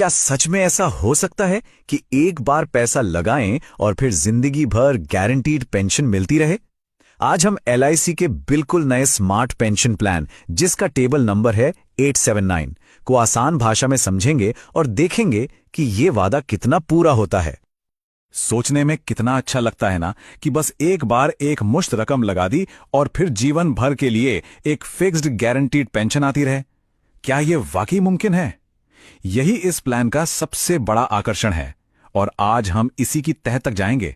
क्या सच में ऐसा हो सकता है कि एक बार पैसा लगाएं और फिर जिंदगी भर गारंटीड पेंशन मिलती रहे? आज हम एलआईसी के बिल्कुल नए स्मार्ट पेंशन प्लान, जिसका टेबल नंबर है 879, को आसान भाषा में समझेंगे और देखेंगे कि ये वादा कितना पूरा होता है। सोचने में कितना अच्छा लगता है ना कि बस एक बार एक मुश्त रकम लगा दी और फिर जीवन भर के लिए एक फिक्स्ड गारंटीड पेंशन आती रहे। क्या यह वाकई मुमकिन है? यही इस प्लान का सबसे बड़ा आकर्षण है और आज हम इसी की तह तक जाएंगे।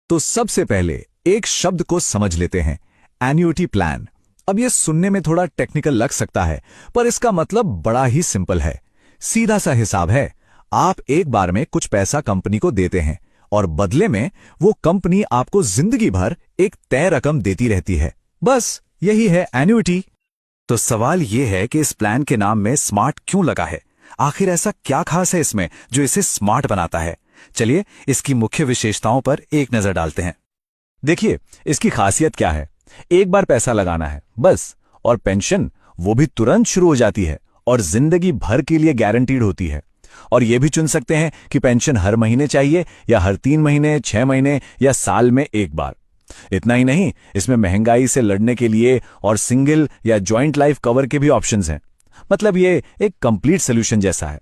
तो सबसे पहले एक शब्द को समझ लेते हैं, एन्युटी प्लान। अब यह सुनने में थोड़ा टेक्निकल लग सकता है, पर इसका मतलब बड़ा ही सिंपल है। सीधा सा हिसाब है। आप एक बार में कुछ पैसा कंपनी को देते हैं और बदले में वो कंपनी आपको जिंदगी भर एक तय रकम देती रहती है। बस यही है एन्युटी। तो सवाल यह है कि इस प्लान के नाम में स्मार्ट क्यों लगा है? आखिर ऐसा क्या खास है इसमें जो इसे स्मार्ट बनाता है? चलिए इसकी मुख्य विशेषताओं पर एक नजर डालते हैं। देखिए, इसकी खासियत क्या है। एक बार पैसा लगाना है बस, और पेंशन वो भी तुरंत शुरू हो जाती है और जिंदगी भर के लिए गारंटीड होती है। और यह भी चुन सकते हैं कि पेंशन हर महीने चाहिए या हर 3 महीने, 6 महीने या साल में एक बार। इतना ही नहीं, इसमें महंगाई से लड़ने के लिए और सिंगल या जॉइंट लाइफ कवर के भी ऑप्शंस हैं। मतलब ये एक कंप्लीट सोल्यूशन जैसा है।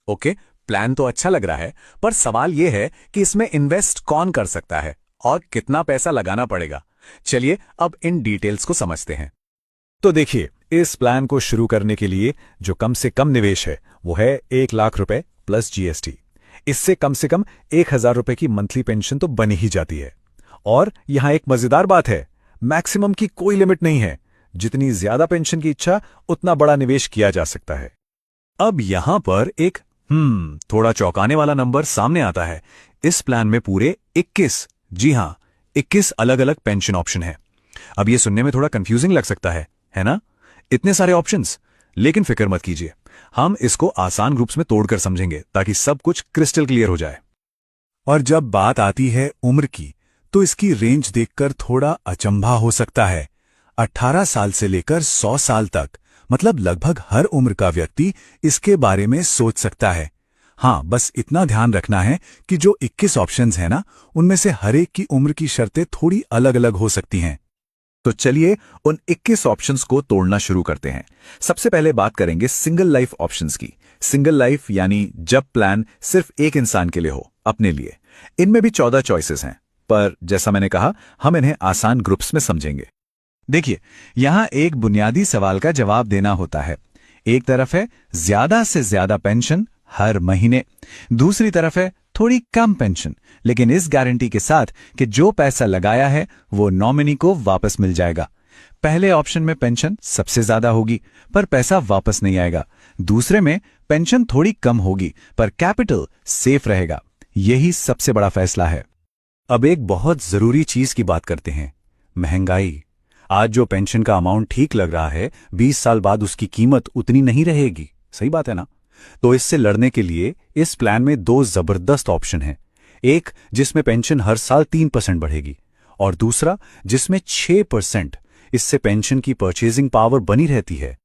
ओके, प्लान तो अच्छा लग रहा है, पर सवाल यह है कि इसमें इन्वेस्ट कौन कर सकता है और कितना पैसा लगाना पड़ेगा। चलिए अब इन डिटेल्स को समझते हैं। तो देखिए, इस प्लान को शुरू करने के लिए जो कम से कम निवेश है वो है 1 लाख रुपए प्लस जीएसटी। इससे कम से कम 1000 रुपए की मंथली पेंशन तो बनी ही जाती है। और यहां एक मजेदार बात है, मैक्सिमम की कोई लिमिट नहीं है। जितनी ज्यादा पेंशन की इच्छा उतना बड़ा निवेश किया जा सकता है। अब यहां पर एक थोड़ा चौंकाने वाला नंबर सामने आता है। इस प्लान में पूरे 21, जी हां 21 अलग अलग पेंशन ऑप्शन है। अब यह सुनने में थोड़ा कंफ्यूजिंग लग सकता है ना? इतने सारे ऑप्शंस। लेकिन फिक्र मत कीजिए, हम इसको आसान ग्रुप्स में तोड़कर समझेंगे ताकि सब कुछ क्रिस्टल क्लियर हो जाए। और जब बात आती है उम्र की, तो इसकी रेंज देखकर थोड़ा अचंभा हो सकता है। 18 साल से लेकर 100 साल तक, मतलब लगभग हर उम्र का व्यक्ति इसके बारे में सोच सकता है। हाँ, बस इतना ध्यान रखना है कि जो 21 ऑप्शंस हैं ना, उनमें से हर एक की उम्र की शर्तें थोड़ी अलग अलग हो सकती हैं। तो चलिए उन 21 ऑप्शंस को तोड़ना शुरू करते हैं। सबसे पहले बात करेंगे सिंगल लाइफ ऑप्शंस की। सिंगल लाइफ यानी जब प्लान सिर्फ एक इंसान के लिए हो, अपने लिए। इनमें भी 14 चॉइसेस हैं, पर जैसा मैंने कहा, हम इन्हें आसान ग्रुप्स में समझेंगे। देखिए, यहां एक बुनियादी सवाल का जवाब देना होता है। एक तरफ है ज्यादा से ज्यादा पेंशन हर महीने, दूसरी तरफ है थोड़ी कम पेंशन, लेकिन इस गारंटी के साथ कि जो पैसा लगाया है वो नॉमिनी को वापस मिल जाएगा। पहले ऑप्शन में पेंशन सबसे ज्यादा होगी पर पैसा वापस नहीं आएगा। दूसरे में पेंशन थोड़ी कम होगी पर कैपिटल सेफ रहेगा। यही सबसे बड़ा फैसला है। अब एक बहुत जरूरी चीज की बात करते हैं, महंगाई। आज जो पेंशन का अमाउंट ठीक लग रहा है, 20 साल बाद उसकी कीमत उतनी नहीं रहेगी। सही बात है ना? तो इससे लड़ने के लिए इस प्लान में 2 जबरदस्त ऑप्शन हैं। एक जिसमें पेंशन हर साल 3% बढ़ेगी और दूसरा जिसमें 6%। इससे पेंशन की परचेजिंग पावर बनी रहती है।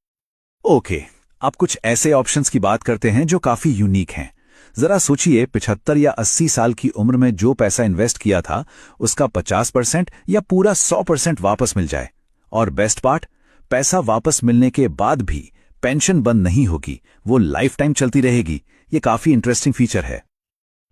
ओके, अब कुछ ऐसे ऑप्शंस की बात करते हैं जो काफी यूनिक हैं। जरा सोचिए, 75 या 80 साल की उम्र में जो पैसा इन्वेस्ट किया था उसका 50% या पूरा 100% वापस मिल जाए। और बेस्ट पार्ट, पैसा वापस मिलने के बाद भी पेंशन बंद नहीं होगी, वो लाइफ टाइम चलती रहेगी। ये काफी इंटरेस्टिंग फीचर है।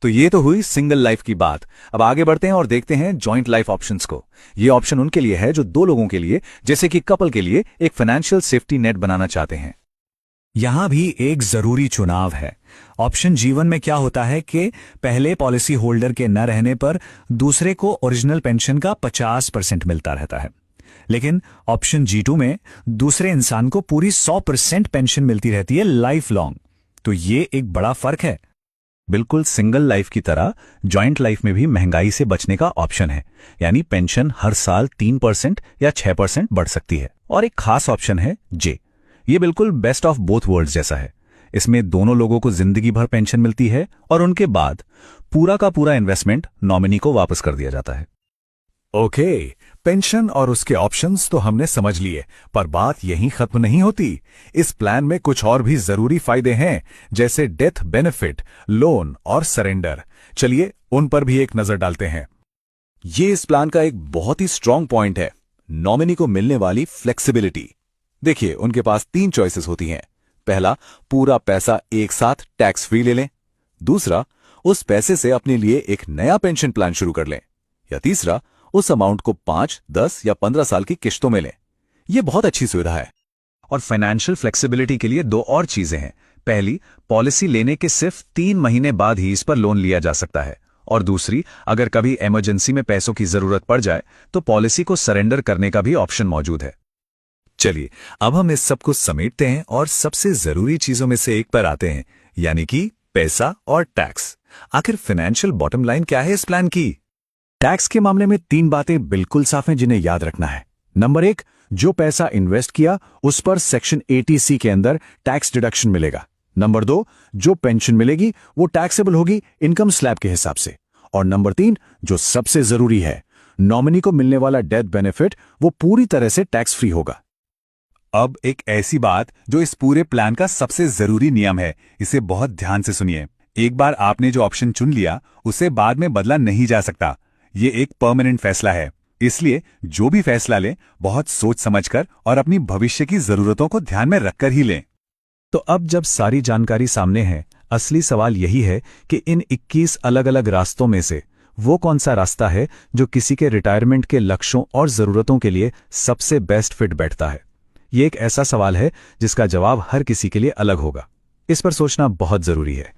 तो ये तो हुई सिंगल लाइफ की बात। अब आगे बढ़ते हैं और देखते हैं जॉइंट लाइफ ऑप्शंस को। ये ऑप्शन उनके लिए है जो 2 लोगों के लिए, जैसे कि कपल के लिए, एक फाइनेंशियल सेफ्टी नेट बनाना चाहते हैं। यहां भी एक जरूरी चुनाव है। ऑप्शन जीवन में क्या होता है कि पहले पॉलिसी होल्डर के न रहने पर दूसरे को ओरिजिनल पेंशन का 50% मिलता रहता है, लेकिन ऑप्शन G2 में दूसरे इंसान को पूरी 100% पेंशन मिलती रहती है लाइफ लॉन्ग। तो ये एक बड़ा फर्क है। बिल्कुल सिंगल लाइफ की तरह जॉइंट लाइफ में भी महंगाई से बचने का ऑप्शन है, यानी पेंशन हर साल 3% या 6% बढ़ सकती है। और एक खास ऑप्शन है J। ये बिल्कुल बेस्ट ऑफ बोथ वर्ल्ड्स जैसा है। इसमें दोनों लोगों को जिंदगी भर पेंशन मिलती है और उनके बाद पूरा का पूरा इन्वेस्टमेंट नॉमिनी को वापस कर दिया जाता है। ओके, पेंशन और उसके ऑप्शंस तो हमने समझ लिए, पर बात यहीं खत्म नहीं होती। इस प्लान में कुछ और भी जरूरी फायदे हैं, जैसे डेथ बेनिफिट, लोन और सरेंडर। चलिए उन पर भी एक नजर डालते हैं। ये इस प्लान का एक बहुत ही स्ट्रांग पॉइंट है, नॉमिनी को मिलने वाली फ्लेक्सिबिलिटी। देखिए, उनके पास 3 चॉइसेस होती हैं। पहला, पूरा पैसा एक साथ टैक्स फ्री ले लें। दूसरा, उस पैसे से अपने लिए एक नया पेंशन प्लान शुरू कर लें। या तीसरा, उस अमाउंट को 5, 10 या 15 साल की किश्तों में लें। यह बहुत अच्छी सुविधा है। और फाइनेंशियल फ्लेक्सिबिलिटी के लिए 2 और चीजें हैं। पहली, पॉलिसी लेने के सिर्फ 3 महीने बाद ही इस पर लोन लिया जा सकता है। और दूसरी, अगर कभी इमरजेंसी में पैसों की जरूरत पड़ जाए तो पॉलिसी को सरेंडर करने का भी ऑप्शन मौजूद है। चलिए अब हम इस सब को समेटते हैं और सबसे जरूरी चीजों में से एक पर आते हैं, यानी कि पैसा और टैक्स। आखिर फाइनेंशियल बॉटम लाइन क्या है इस प्लान की? टैक्स के मामले में 3 बातें बिल्कुल साफ हैं जिन्हें याद रखना है। नंबर 1, जो पैसा इन्वेस्ट किया उस पर सेक्शन 80C के अंदर टैक्स डिडक्शन मिलेगा। नंबर 2, जो पेंशन मिलेगी वो टैक्सेबल होगी इनकम स्लैब के हिसाब से। और नंबर 3, जो सबसे जरूरी है, नॉमिनी को मिलने वाला डेथ बेनिफिट वो पूरी तरह से टैक्स फ्री होगा। अब एक ऐसी बात जो इस पूरे प्लान का सबसे जरूरी नियम है, इसे बहुत ध्यान से सुनिए। एक बार आपने जो ऑप्शन चुन लिया उसे बाद में बदला नहीं जा सकता। ये एक परमानेंट फैसला है, इसलिए जो भी फैसला लें बहुत सोच समझकर और अपनी भविष्य की जरूरतों को ध्यान में रखकर ही लें। तो अब जब सारी जानकारी सामने है, असली सवाल यही है कि इन 21 अलग अलग रास्तों में से वो कौन सा रास्ता है जो किसी के रिटायरमेंट के लक्ष्यों और जरूरतों के लिए सबसे बेस्ट फिट बैठता है। ये एक ऐसा सवाल है जिसका जवाब हर किसी के लिए अलग होगा। इस पर सोचना बहुत जरूरी है।